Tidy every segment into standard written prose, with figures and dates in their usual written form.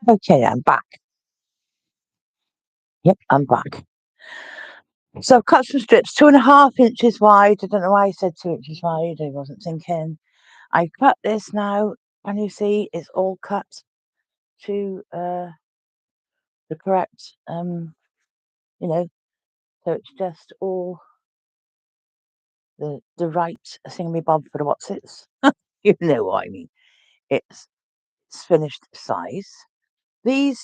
Okay, I'm back. Yep, I'm back. So I've cut some strips 2.5 inches wide. I don't know why I said 2 inches wide. I wasn't thinking. I cut this now, and you see it's all cut to the correct, you know, so it's just all the right thingamy-bob for the whatsits. You know what I mean. It's finished size. These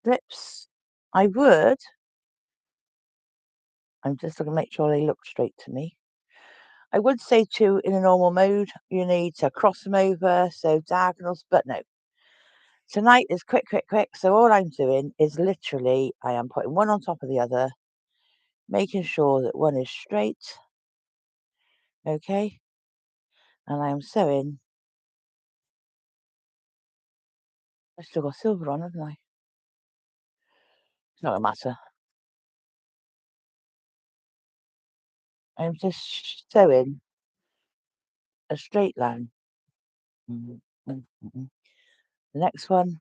strips, I'm just going to make sure they look straight to me. I would say to, in a normal mode, you need to cross them over, so diagonals, but no. Tonight is quick, quick, quick. So all I'm doing is literally, I am putting one on top of the other, making sure that one is straight. Okay. And I'm sewing. I've still got silver on, haven't I? It's not a matter. I'm just sewing a straight line. The next one,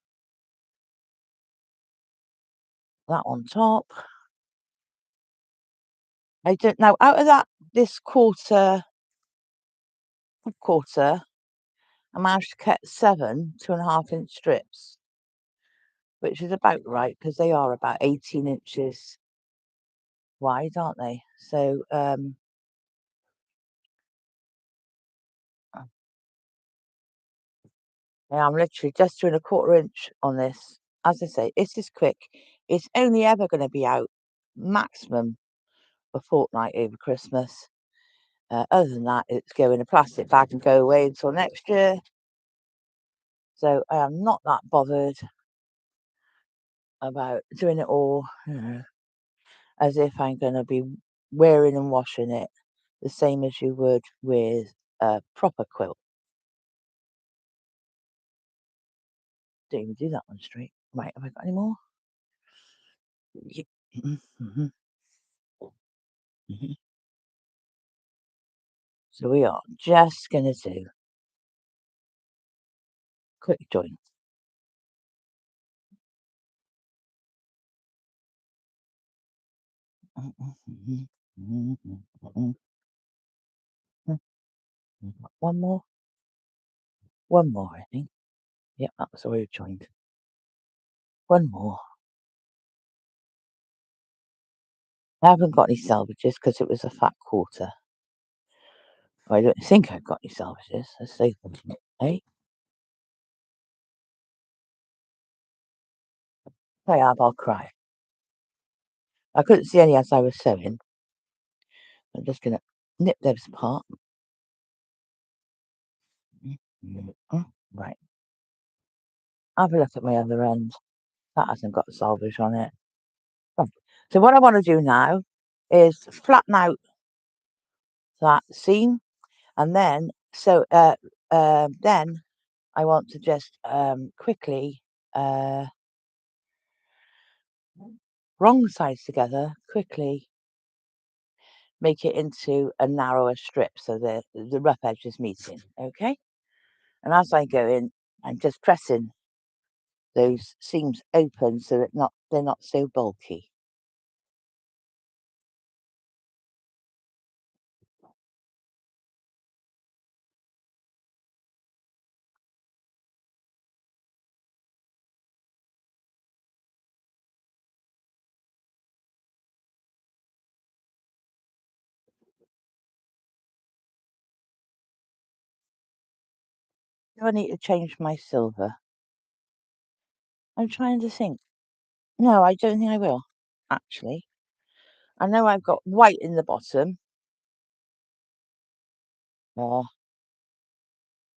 that on top. I don't know. Out of this quarter, I managed to cut 7 2.5 inch strips, which is about right because they are about 18 inches wide, aren't they? So yeah, I'm literally just doing a 1/4 inch on this. As I say, this is quick. It's only ever going to be out maximum a fortnight over Christmas. Other than that, it's go in a plastic bag and go away until next year. So I am not that bothered about doing it all, as if I'm going to be wearing and washing it the same as you would with a proper quilt. Don't even do that one straight. Right, have I got any more? Yeah. So we are just going to do quick join. One more. One more, I think. Yep, that was already joined. One more. I haven't got any salvages because it was a fat quarter. I don't think I've got any salvages. Let's see. Hey, if I have, I'll cry. I couldn't see any as I was sewing. I'm just going to nip those apart. Right. Have a look at my other end. That hasn't got salvage on it. Oh. So what I want to do now is flatten out that seam, and then then I want to just quickly wrong sides together, quickly make it into a narrower strip so the rough edge is meeting. Okay, and as I go in, I'm just pressing those seams open so that they're not so bulky. Do I need to change my silver? I'm trying to think. No, I don't think I will, actually. I know I've got white in the bottom. And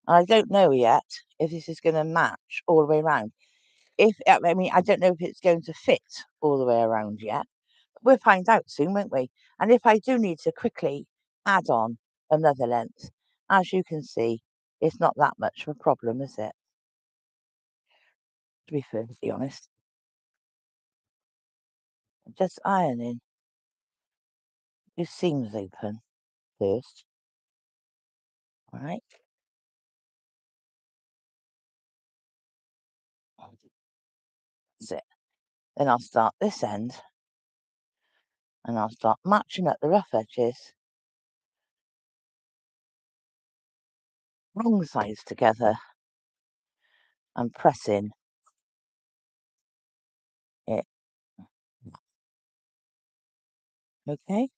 I don't know yet if this is going to match all the way around. I mean, I don't know if it's going to fit all the way around yet. We'll find out soon, won't we? And if I do need to quickly add on another length, as you can see, it's not that much of a problem, is it? To be perfectly honest. Just ironing your seams open first. All right. That's it. Then I'll start this end and I'll start matching up the rough edges, wrong sides together, and pressing it. Okay.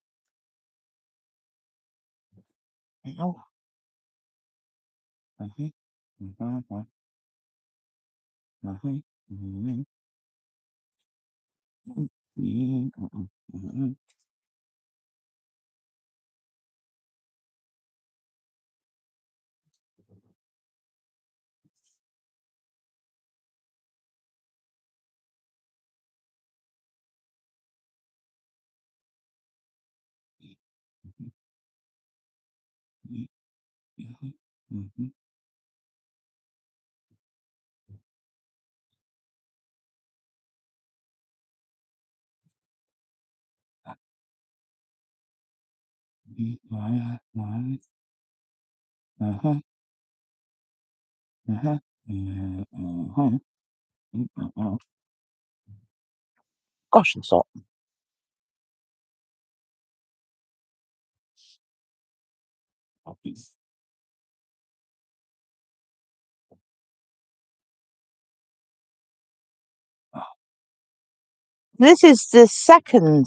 Oh. Mhm. Mhm. Mhm. Mhm. Mhm. Mhm. Mhm. Mhm. Mhm. Mhm. Mhm. Mhm. Mhm. Mhm. Mhm. Mhm. Mhm. Gosh, I'm salt. This is the second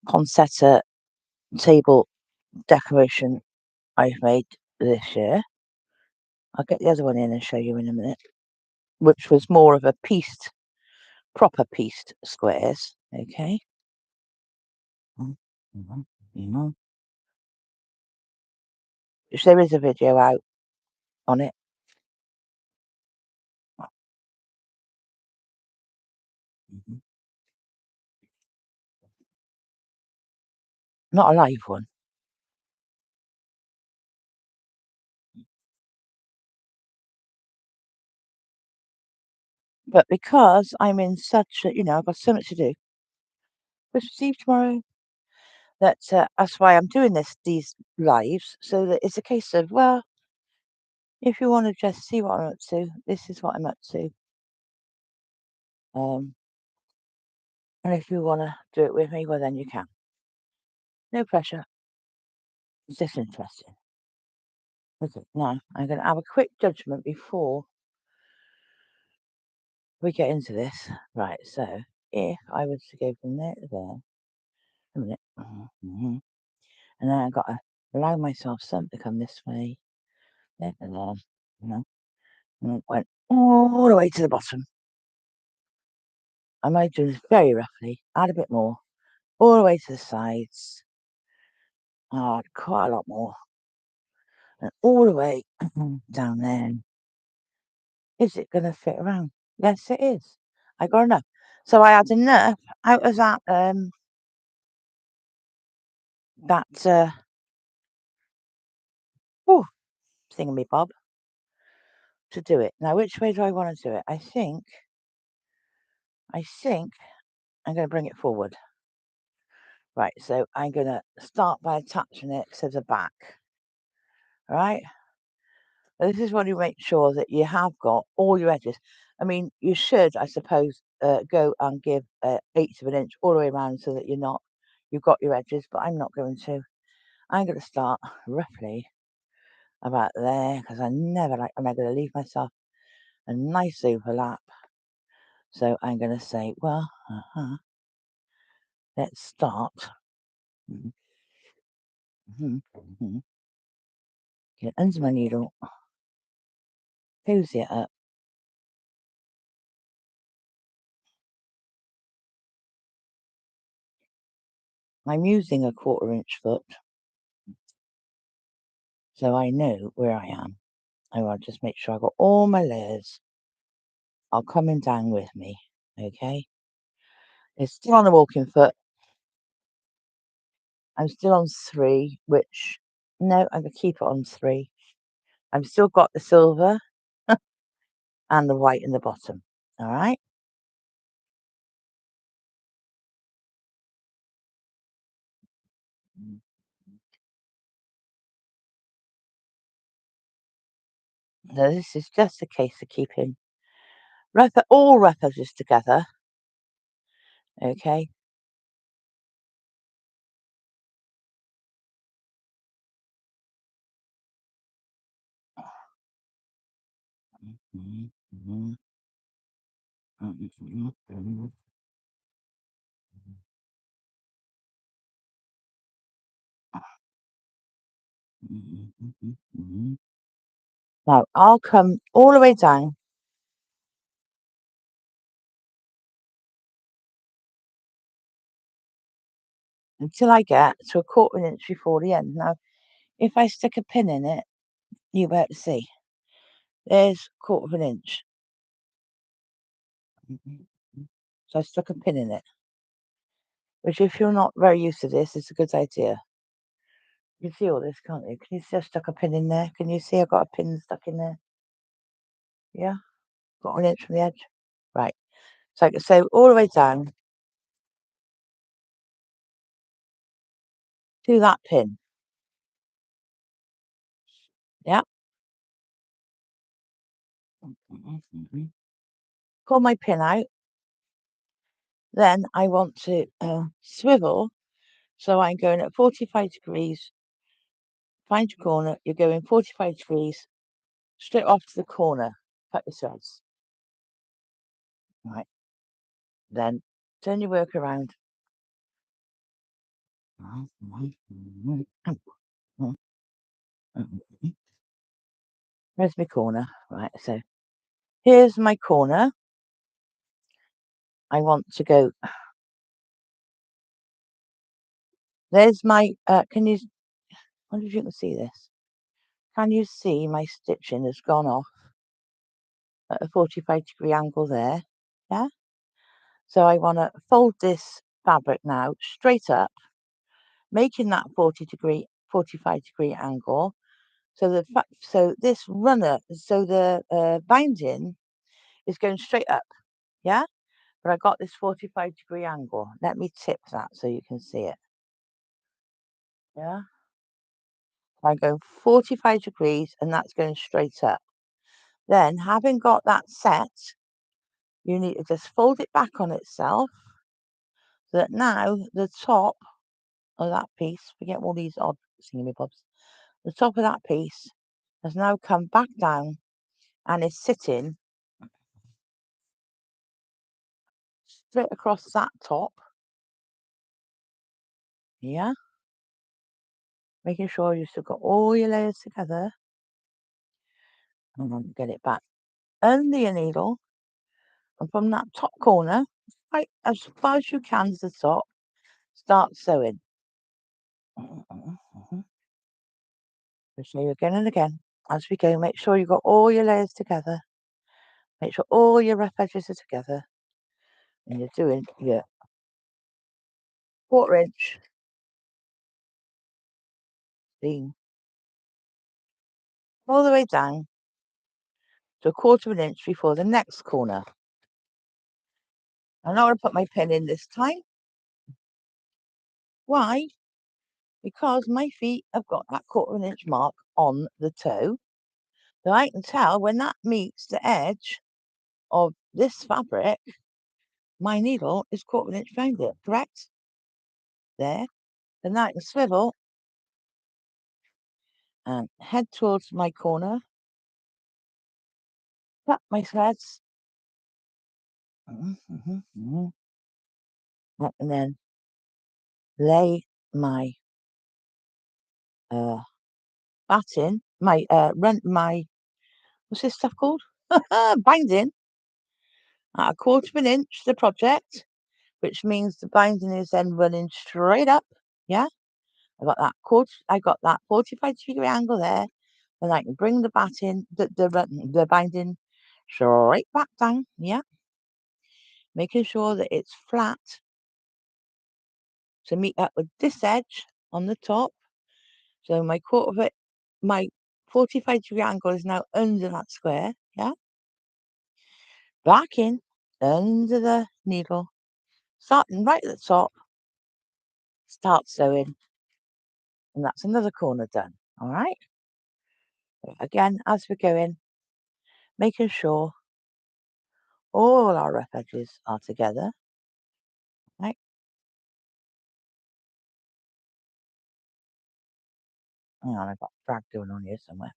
poinsettia table decoration I've made this year. I'll get the other one in and show you in a minute, which was more of a pieced, proper pieced squares. Okay. Mhm. Mhm. Mhm. Which there is a video out on it. Mhm. Not a live one. But because I'm in such a, I've got so much to do. Christmas Eve tomorrow. That's why I'm doing these lives, so that it's a case of, well, if you want to just see what I'm up to, this is what I'm up to. Um, and if you want to do it with me, well, then you can. No pressure. It's just interesting. Okay, now I'm going to have a quick judgment before we get into this. Right, so if I was to go from there to there, a minute, and then I've got to allow myself some to come this way, there and there, and it went all the way to the bottom. I might do this very roughly, add a bit more, all the way to the sides, add quite a lot more, and all the way down there. Is it going to fit around? Yes, it is. I got enough. So I had enough out of that oh, thingamabob to do it. Now, which way do I want to do it? I think I'm going to bring it forward. Right, so I'm going to start by attaching it to the back. Right? This is when you make sure that you have got all your edges. I mean, you should, I suppose, go and give 1/8 of an inch all the way around so that you've got your edges, but I'm not going to. I'm going to start roughly about there because I'm going to leave myself a nice overlap. So I'm going to say, well, let's start. Mhm. Mhm. Mhm. Get under my needle, cozy it up. I'm using a 1/4 inch foot, so I know where I am. I want to just make sure I got all my layers are coming down with me. Okay, it's still on the walking foot. I'm still on 3, which no, I'm gonna keep it on 3. I've still got the silver and the white in the bottom. All right. Now this is just a case of keeping all rough edges together. Okay. Now I'll come all the way down until I get to a quarter of an inch before the end. Now, if I stick a pin in it, you'll be able to see. There's a quarter of an inch. So I stuck a pin in it, which if you're not very used to this, it's a good idea. You can see all this, can't you? Can you see I stuck a pin in there? Can you see I got a pin stuck in there? Yeah, got an inch from the edge. Right. So all the way down to that pin. Yeah. Pull my pin out. Then I want to swivel. So I'm going at 45 degrees. Find your corner. You're going 45 degrees straight off to the corner. Cut your threads. Right. Then turn your work around. Where's my corner? Right. So here's my corner. I want to go. There's my. Can you? I wonder if you can see this. Can you see my stitching has gone off at a 45-degree angle there? Yeah. So I want to fold this fabric now straight up, making that 45-degree angle. So this runner, so the binding is going straight up. Yeah. But I got this 45-degree angle. Let me tip that so you can see it. Yeah. I go 45 degrees and that's going straight up. Then, having got that set, you need to just fold it back on itself so that now the top of that piece, forget all these odd thingamabobs, the top of that piece has now come back down and is sitting straight across that top. Yeah. Making sure you've still got all your layers together. And then get it back under your needle. And from that top corner, right as far as you can to the top, start sewing. I'll show you again and again as we go. Make sure you've got all your layers together. Make sure all your rough edges are together. And you're doing your quarter-inch seam all the way down to a quarter of an inch before the next corner. I'm not going to put my pin in this time. Why? Because my feet have got that quarter of an inch mark on the toe. So I can tell when that meets the edge of this fabric, my needle is quarter of an inch behind it, correct? There. Then I can swivel and head towards my corner, cut my threads, and then lay my batting, my what's this stuff called? Binding at a quarter of an inch the project, which means the binding is then running straight up. Yeah, I got that 45-degree angle there, and I can bring the batting, the binding straight back down. Yeah, making sure that it's flat to meet up with this edge on the top. So my 45-degree angle is now under that square, yeah? Back in, under the needle, starting right at the top, start sewing, and that's another corner done, all right? Again, as we're going, making sure all our rough edges are together, right? Hang on, I've got drag going on here somewhere.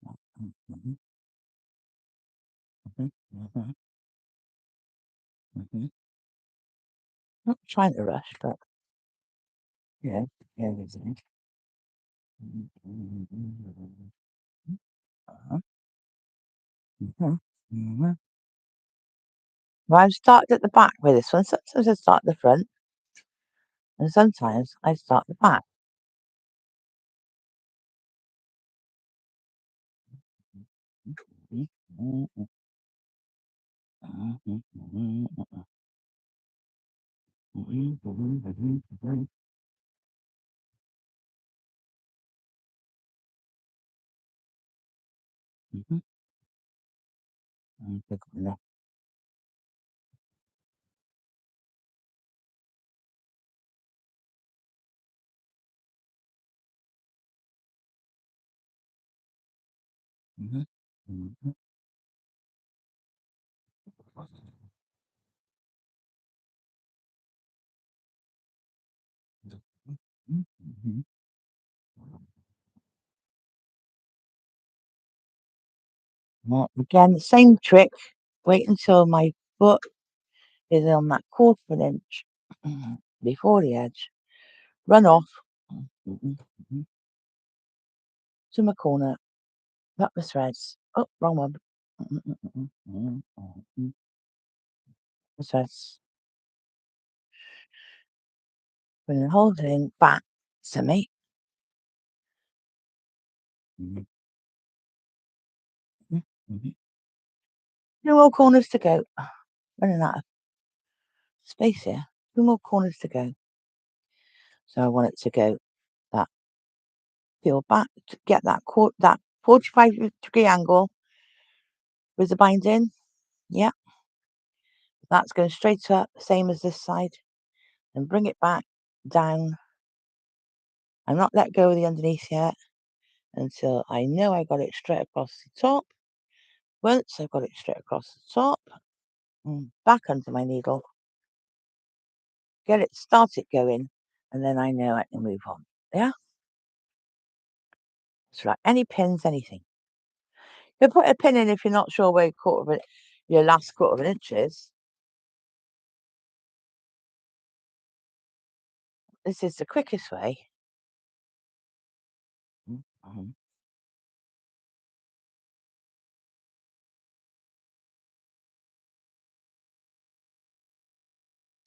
Right. Mhm, mhm, mhm, mhm. Not trying to rush, but yeah, yeah, there's it. Mhm, mhm, mhm, uh-huh, mhm, mhm. Well, I've started at the back with this one. Sometimes I start at the front, and sometimes I start at the back. Mhm, mhm, mhm, mhm, mhm, mhm, mhm, mhm, mhm. Mhm, mhm, mhm, mhm. Well, again, same trick. Wait until my foot is on that quarter of an inch before the edge. Run off to my corner, cut the threads. Oh, wrong one. The threads. Bring the whole thing back to me. Two more corners to go. Running out of space here. Two more corners to go. So I want it to go that peel back to get that 45-degree angle with the binding. Yeah, that's going straight up, same as this side. And bring it back down. I'm not let go of the underneath yet until I know I got it straight across the top. Once I've got it straight across the top, back under my needle, get it, start it going, and then I know I can move on. Yeah, that's right. Any pins, anything. You put a pin in if you're not sure where your last quarter of an inch is. This is the quickest way mhm,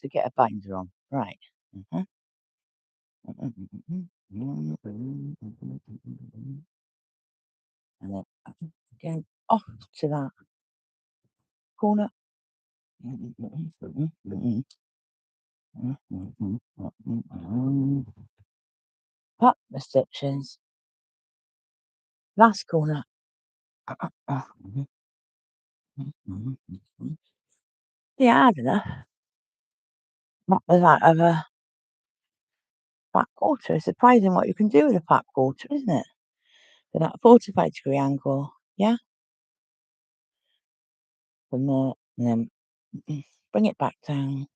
to get a binder on. Right. Mhm, mhm, mhm, mhm, mhm, mhm, mhm. And then again off to that corner. Mhm, mhm, mhm, mhm, mhm, mhm, mhm, mhm. Up the stitches. Last corner. Mhm, mhm, mhm, mhm. Yeah, hard enough. Not with that of a back quarter. It's surprising what you can do with a back quarter, isn't it? With that 45-degree angle. Yeah, from there, and then bring it back down,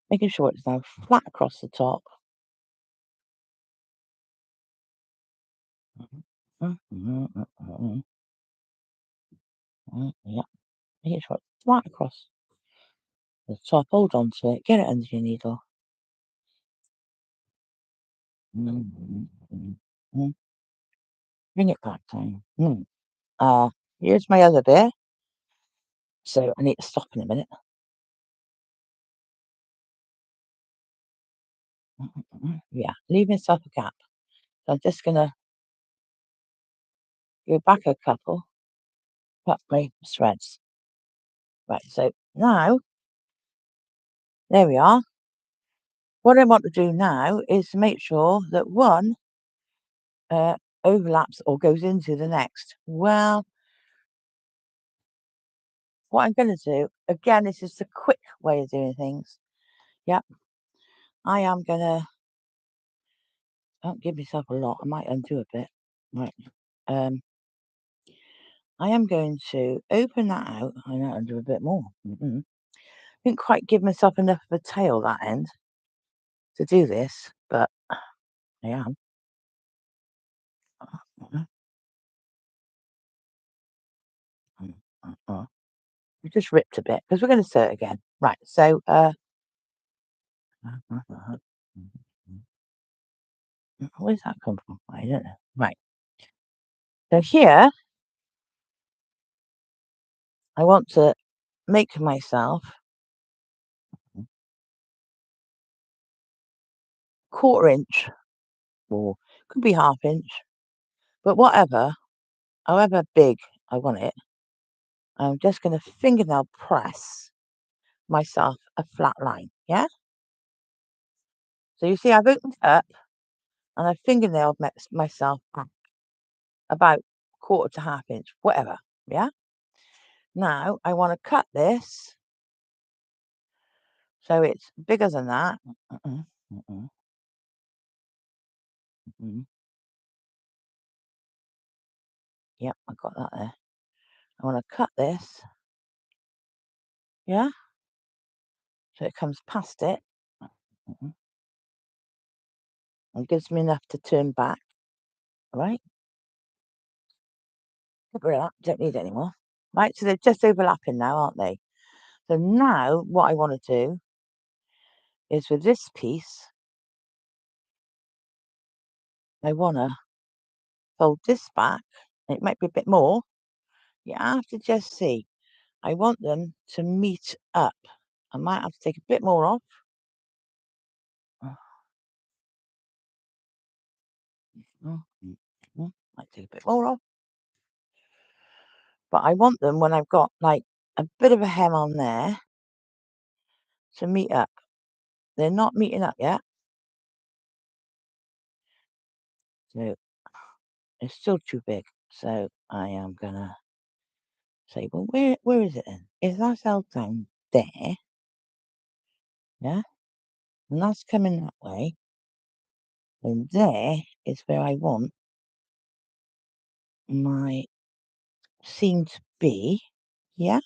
making sure it's now flat across the top. Yeah, making sure it's flat across the top. Hold on to it, get it under your needle. Bring it back down. Here's my other bit. So I need to stop in a minute. Yeah, leave myself a gap. So I'm just gonna go back a couple, cut my threads. Right, so now, there we are. What I want to do now is to make sure that one, overlaps or goes into the next. Well, what I'm going to do, again, this is the quick way of doing things. Yep, I am going to, don't give myself a lot, I might undo a bit. Right, I am going to open that out. I might undo a bit more. Didn't quite give myself enough of a tail that end to do this, but I am. We just ripped a bit because we're going to sew it again. Right, so where's that come from? I don't know. Right. So here I want to make myself 1/4 inch or could be 1/2 inch, but whatever, however big I want it, I'm just going to fingernail press myself a flat line. Yeah. So you see, I've opened it up and I've fingernailed myself back about 1/4 to 1/2 inch, whatever. Yeah. Now I want to cut this so it's bigger than that. Yep, I got that there. I want to cut this. Yeah. So it comes past it. And gives me enough to turn back. Right. Get rid of that. Don't need it anymore. Right. So they're just overlapping now, aren't they? So now what I want to do is with this piece, I want to fold this back. It might be a bit more. You have to just see. I want them to meet up. I might have to take a bit more off. Might take a bit more off. But I want them when I've got like a bit of a hem on there to meet up. They're not meeting up yet. So it's still too big. So I am gonna say, well, where is it then? If that's held down there, yeah, and that's coming that way, then there is where I want my seam to be, yeah.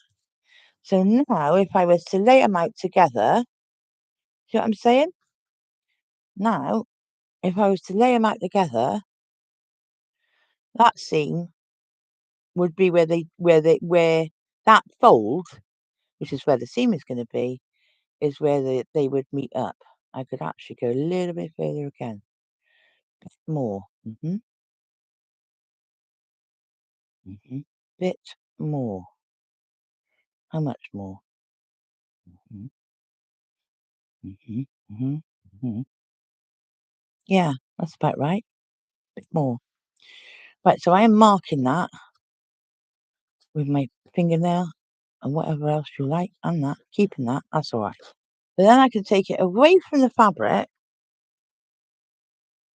So now if I was to lay them out together, see what I'm saying? Now, if I was to lay them out together, that seam would be where that fold, which is where the seam is going to be, is where they would meet up. I could actually go a little bit further again. More. Bit more. How much more? Mhm, mhm, mhm, mhm. Yeah, that's about right. Bit more. Right, so I am marking that with my fingernail and whatever else you like, and that, keeping that, that's all right. But then I can take it away from the fabric,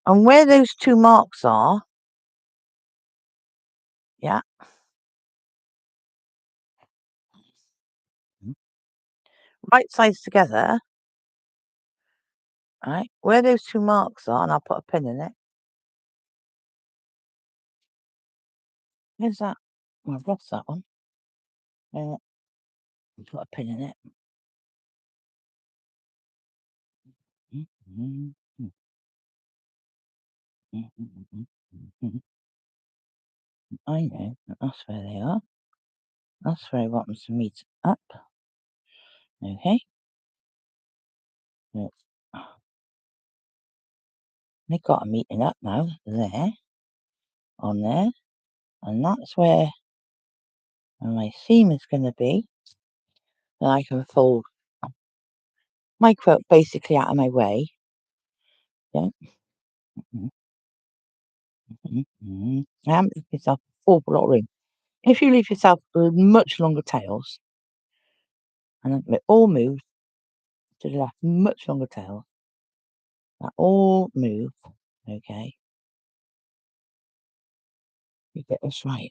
and where those two marks are, yeah, right sides together, right, where those two marks are, and I'll put a pin in it. Where's that? Well, I've lost that one. Put a pin in it. I know that's where they are. That's where I want them to meet up. Okay. Right. They got a meeting up now. There. On there. And that's where my seam is going to be. Then I can fold my quilt basically out of my way. Yeah. I haven't left myself an awful lot of room. If you leave yourself much longer tails, and then it all moves to the left, much longer tails, that all move. Okay. You get this right.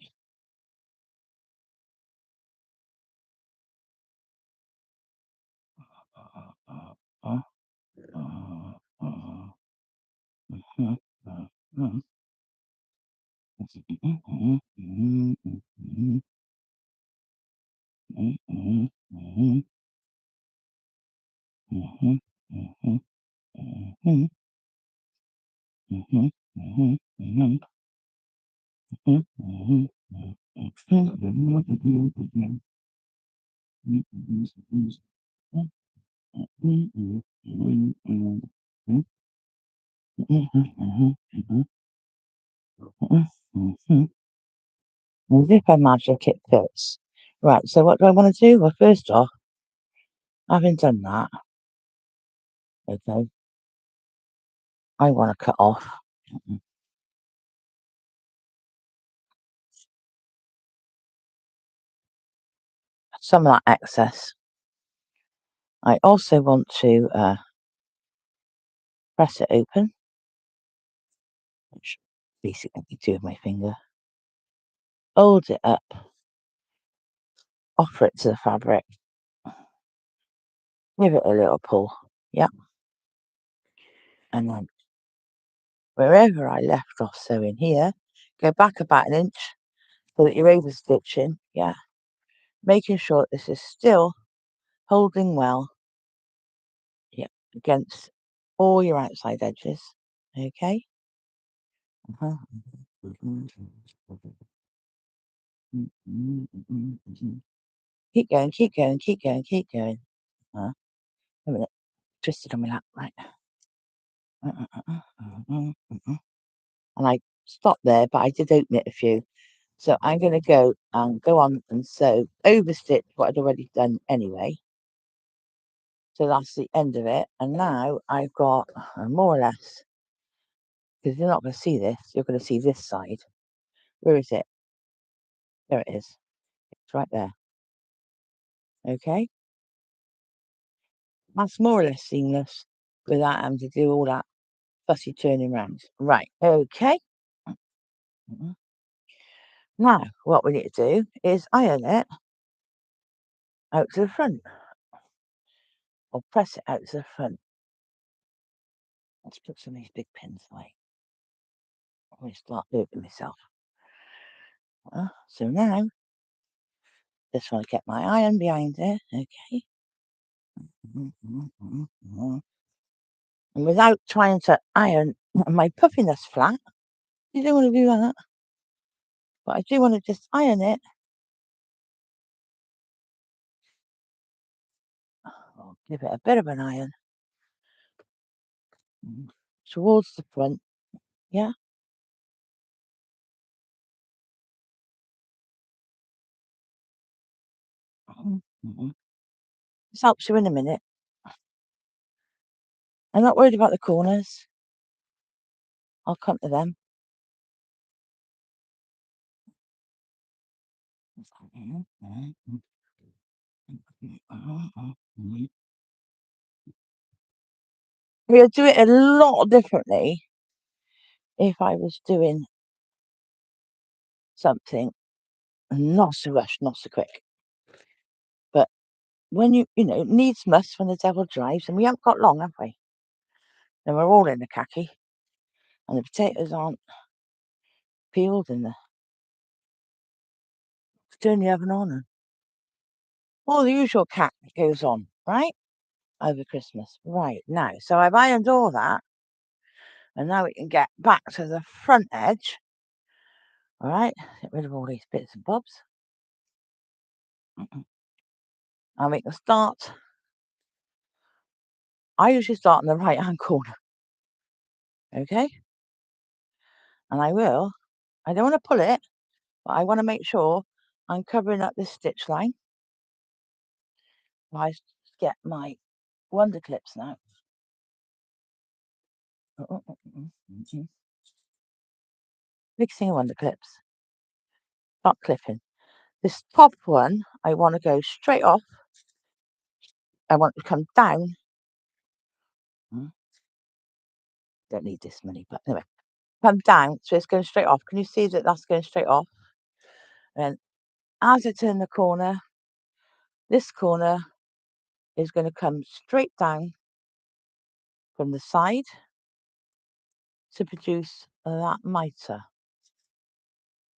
As if by magic it fits. Right, so what do I want to do? Well, first off, having done that, okay, I want to cut off some of that excess. I also want to press it open, which basically I do with my finger. Hold it up, offer it to the fabric, give it a little pull, yeah, and then wherever I left off sewing here, go back about an inch so that you're over stitching, yeah, making sure that this is still holding well, yeah, against all your outside edges, okay. Keep going, keep going, keep going, keep going. A minute, twisted on my lap, right. And I stopped there, but I did open it a few. So I'm going to go on and sew over stitch what I'd already done anyway. So that's the end of it. And now I've got more or less, because you're not going to see this, you're going to see this side. Where is it? There it is. It's right there. Okay. That's more or less seamless without having to do all that fussy turning around. Right. Okay. Now, what we need to do is iron it out to the front, or press it out to the front. Let's put some of these big pins away. I'm going to start doing it myself. So now, just want to get my iron behind it, okay. And without trying to iron my puffiness flat, you don't want to do that. But I do want to just iron it. I'll give it a bit of an iron towards the front, yeah. This helps you in a minute. I'm not worried about the corners. I'll come to them. We'll do it a lot differently if I was doing something not so rushed, not so quick. But when you know, needs must when the devil drives, and we haven't got long, have we? And we're all in the khaki, and the potatoes aren't peeled, and turn the oven on, and all the usual cat goes on, right? Over Christmas. Right, now, so I've ironed all that, and now we can get back to the front edge. All right, get rid of all these bits and bobs. And we can start. I usually start in the right hand corner. Okay? And I don't want to pull it, but I want to make sure I'm covering up this stitch line. I get my wonder clips now. Mixing wonder clips. Start clipping. This top one, I want to go straight off. I want to come down. Don't need this many, but anyway. come down, so it's going straight off. Can you see that that's going straight off? And as I turn the corner, this corner is going to come straight down from the side to produce that mitre.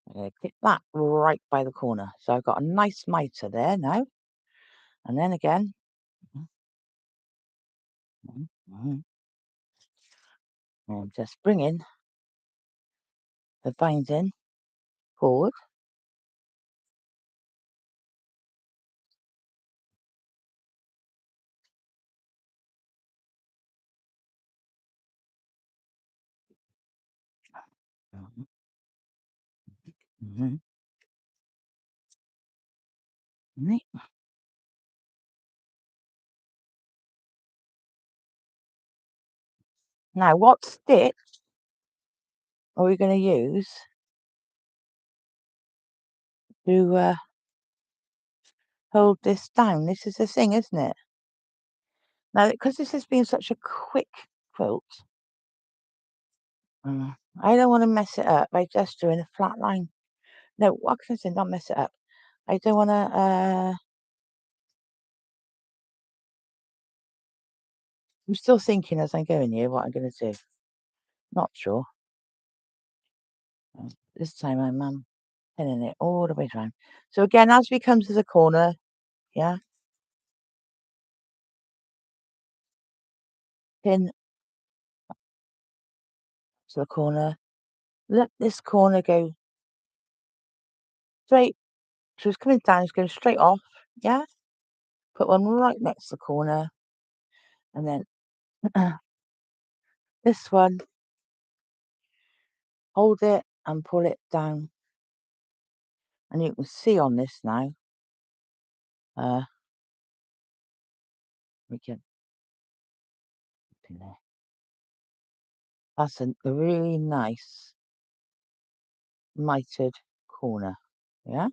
I'm going to clip that right by the corner. So I've got a nice mitre there now. And then again, I'm just bringing the binding forward. Now, what stick are we going to use to hold this down? This is the thing, isn't it? Now, because this has been such a quick quilt, I don't want to mess it up by just doing a flat line. No, what can I say? Not mess it up. I don't want to. I'm still thinking as I'm going here what I'm going to do. Not sure. This time I'm pinning it all the way around. So again, as we come to the corner, yeah, pin to the corner. Let this corner go straight. So it's coming down. It's going straight off. Yeah. Put one right next to the corner, and then this one. Hold it and pull it down. And you can see on this now. We can. That's a really nice mitered corner. Yeah.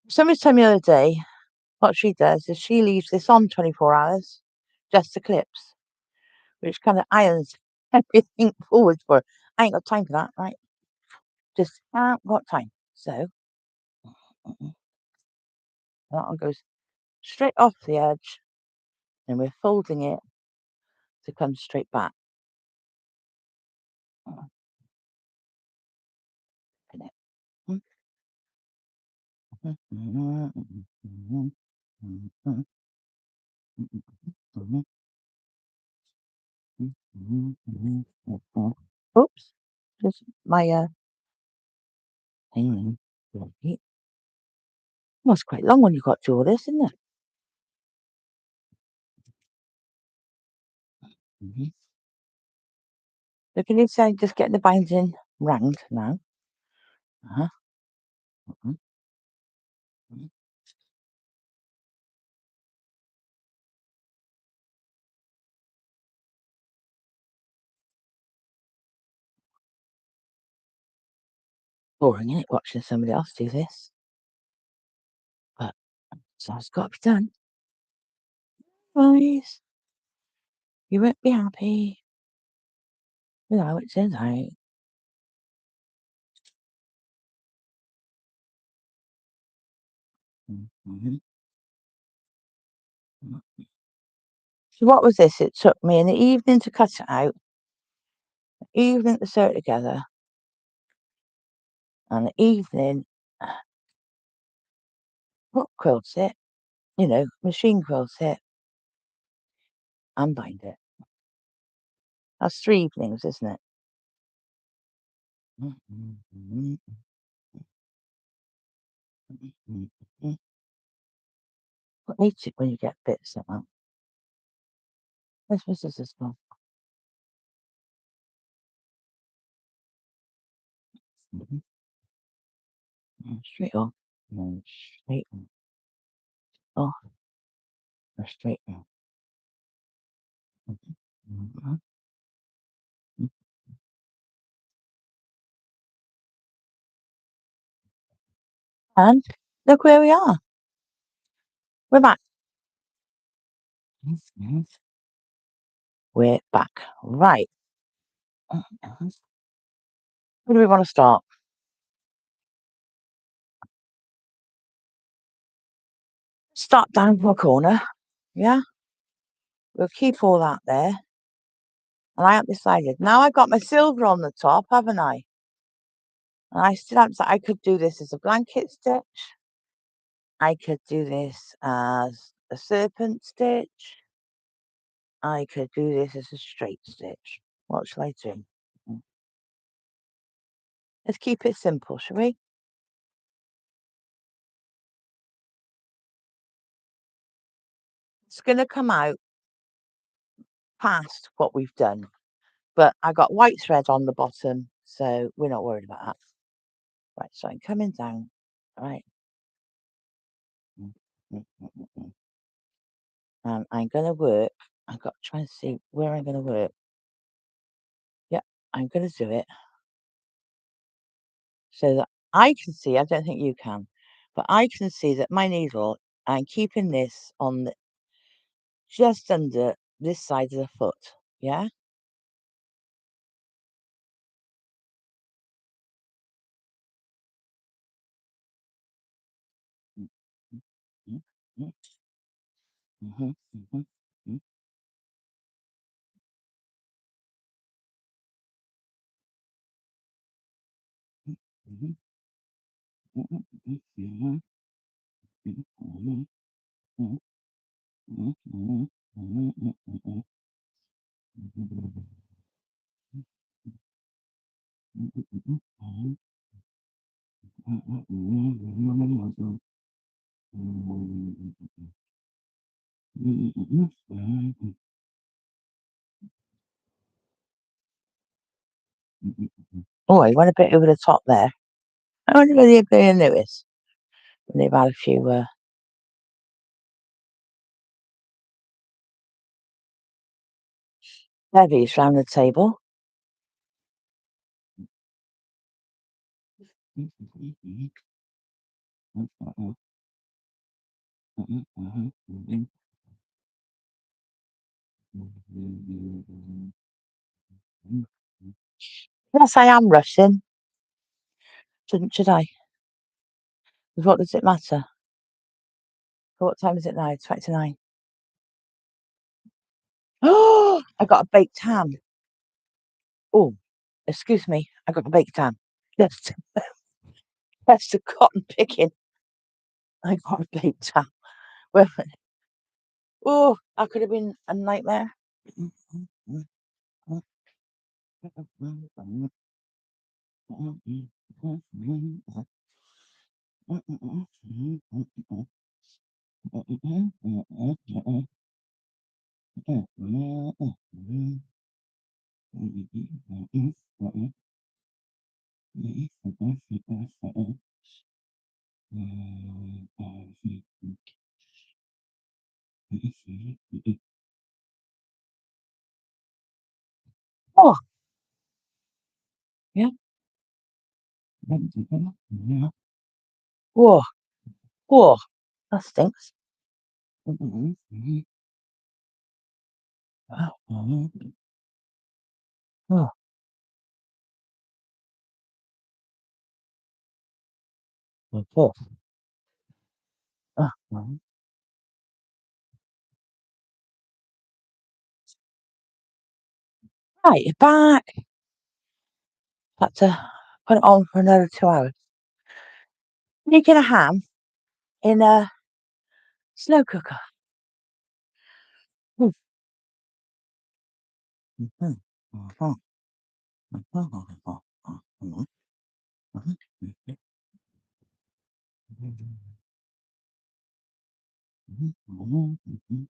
Somebody told me the other day what she does is she leaves this on 24 hours, just the clips, which kind of irons everything forward for her. I ain't got time for that, right? Just ain't got time. So that one goes straight off the edge, and we're folding it to come straight back. Oops, just my hang on. Well, it's quite long when you've got to do all this, isn't it? So can you say just get the binding round now? Boring, isn't it, watching somebody else do this? But so it's got to be done. Guys, you won't be happy with how it turns out. So what was this? It took me an evening to cut it out, an evening to sew it together, and an evening put quilts it, machine quilts it, and bind it. That's 3 evenings, isn't it? What needs it when you get bits like that? Where's my scissors gone? Straight on, and then straight on, off, or straight on. And look where we are. We're back. We're back. Right. Where do we want to start? Start down the corner. Yeah. We'll keep all that there. And I haven't decided. Now I've got my silver on the top, haven't I? And I still haven't decided. I could do this as a blanket stitch. I could do this as a serpent stitch. I could do this as a straight stitch. What shall I do? Let's keep it simple, shall we? It's going to come out past what we've done, but I got white thread on the bottom, so we're not worried about that. Right, so I'm coming down. Right. And I'm going to work. I've got to try and see where I'm going to work. Yep, I'm going to do it so that I can see. I don't think you can, but I can see that my needle, I'm keeping this on just under this side of the foot. Yeah. Oh, I went a bit over the top there. I wonder whether you're going to notice when they've had a few bevies round the table. Yes, I am rushing. Shouldn't should I? 'Cause what does it matter? What time is it now? 29. Oh, I got a baked ham. Oh, excuse me. I got a baked ham. Yes, that's the cotton picking. I got a baked ham. Well, oh, that could have been a nightmare. Oh, yeah. Whoa, whoa, that stinks. Oh, oh, oh. Right, you're back. Had to put it on for another 2 hours. Making a ham in a slow cooker. Mm. Mhm, mhm, mhm, mhm,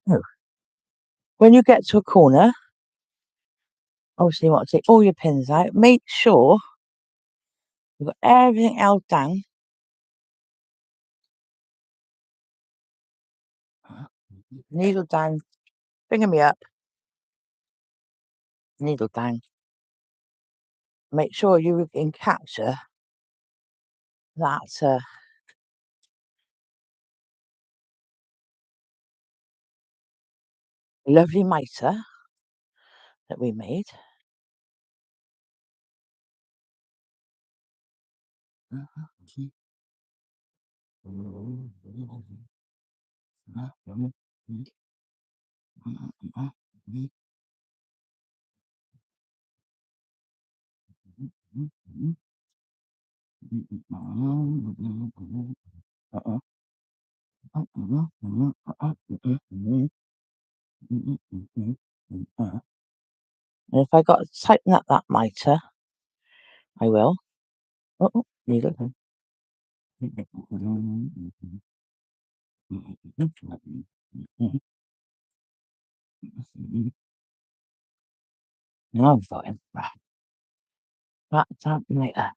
Oh, when you get to a corner, obviously you want to take all your pins out. Make sure you've got everything else down. Needle down, finger me up, needle down. Make sure you can capture that lovely mitre that we made. And if I got to tighten up that mitre, I will. Needle down. Now I'm voting. That's up later.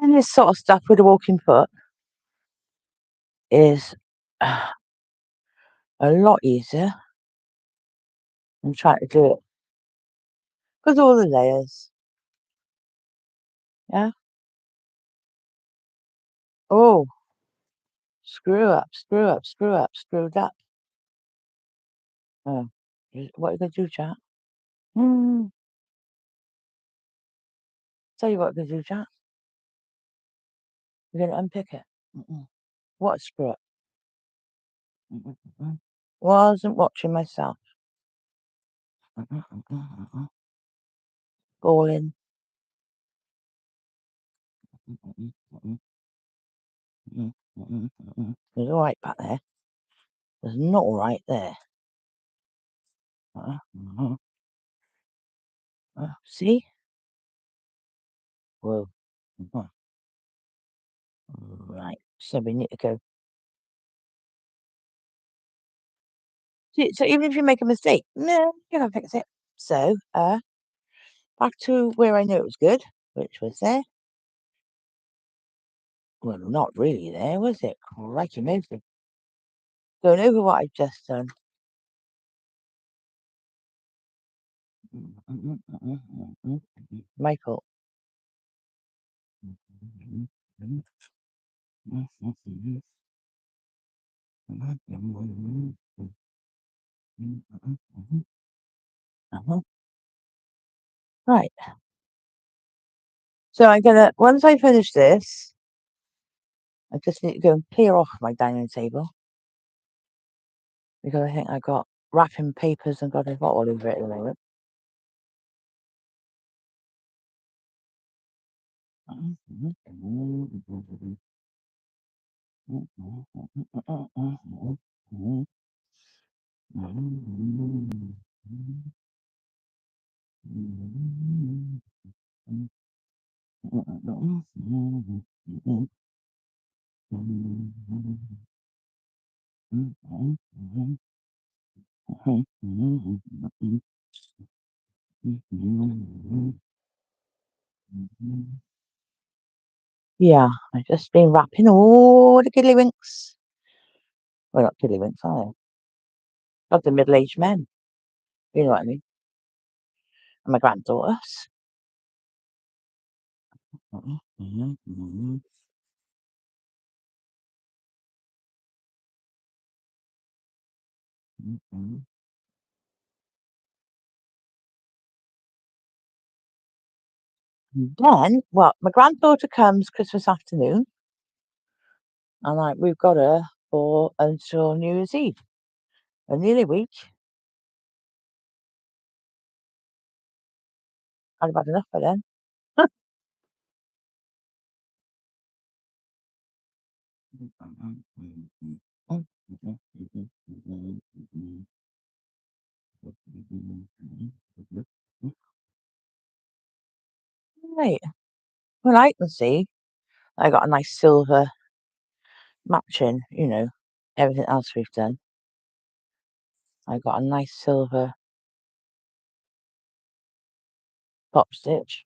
And this sort of stuff with a walking foot is a lot easier than trying to do it because all the layers. Yeah. Oh, screw up, screw up, screw up, screwed up. Oh, what are you going to do, chat? Tell you what you're going to do, chat. You're going to unpick it. What a screw up. Wasn't watching myself. Balling. There's all right back there. There's not all right there. See? Whoa. Right. So we need to go. See, so even if you make a mistake, no, you're going to fix it. So, back to where I knew it was good, which was there. Well, not really there, was it? Crikey, moving. Going over what I've just done. Michael. Right. So I'm gonna, once I finish this, I just need to go and clear off my dining table because I think I got wrapping papers and got a lot all over it at the moment. Yeah, I've just been wrapping all the kiddlywinks. Well, not kiddlywinks, are they? Of the middle-aged men. You know what I mean? And my granddaughters. Then, well, my granddaughter comes Christmas afternoon, and we've got her for until New Year's Eve. Nearly a week. I'd have had enough by then. Right. Well, I can see I got a nice silver matching, everything else we've done. I got a nice silver top stitch.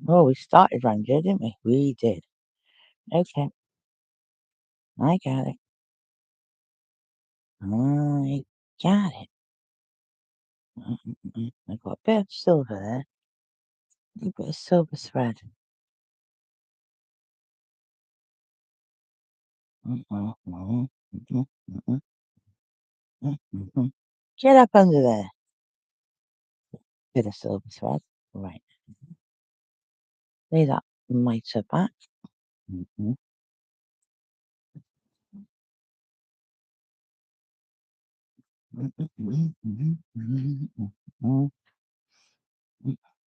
Oh, we started round here, didn't we? We did. Okay, I got it. I got it. I got a bit of silver there. A bit of silver thread. Get up under there. Bit of silver thread. Right. Lay that mitre back.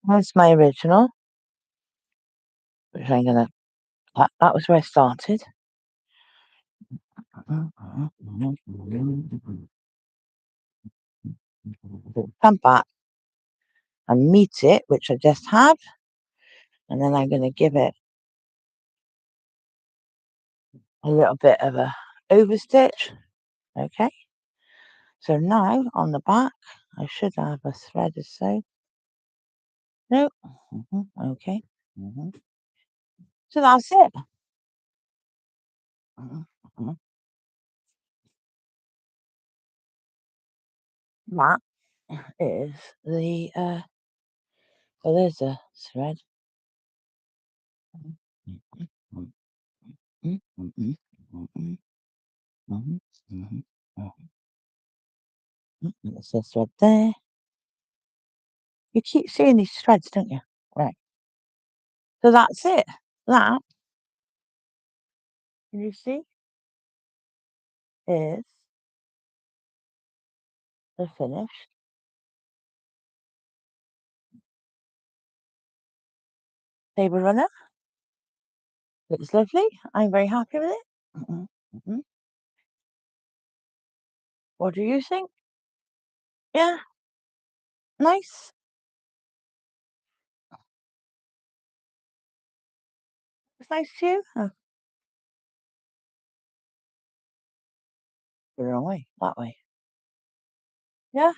That's my original, which I'm gonna. That was where I started. Come back and meet it, which I just have, and then I'm going to give it a little bit of a overstitch. Okay, so now on the back I should have a thread or so. No, okay, so that's it. That is the well, there's a thread. There's a thread there. You keep seeing these threads, don't you? Right. So that's it. That, can you see, is the finished table runner. Looks lovely. I'm very happy with it. What do you think? Yeah, nice. It's nice to you. Oh, the wrong way. That way. Yeah,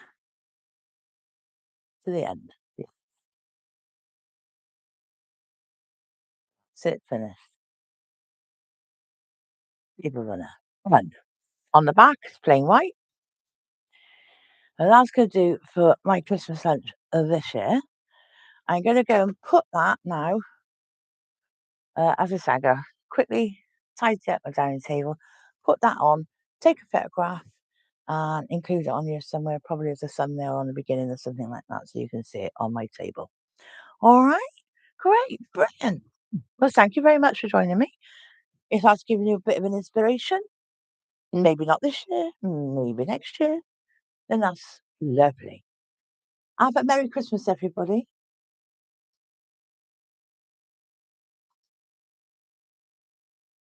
to the end. Yeah. Sit finished. Table runner. Run. On the back, it's plain white. And that's going to do for my Christmas lunch of this year. I'm going to go and put that now, as I said, I quickly tidy up my dining table, put that on, take a photograph, and include it on here somewhere, probably as a thumbnail on the beginning or something like that, so you can see it on my table. All right, great, brilliant. Well, thank you very much for joining me. If that's given you a bit of an inspiration, maybe not this year, maybe next year, then that's lovely. Have a Merry Christmas, everybody.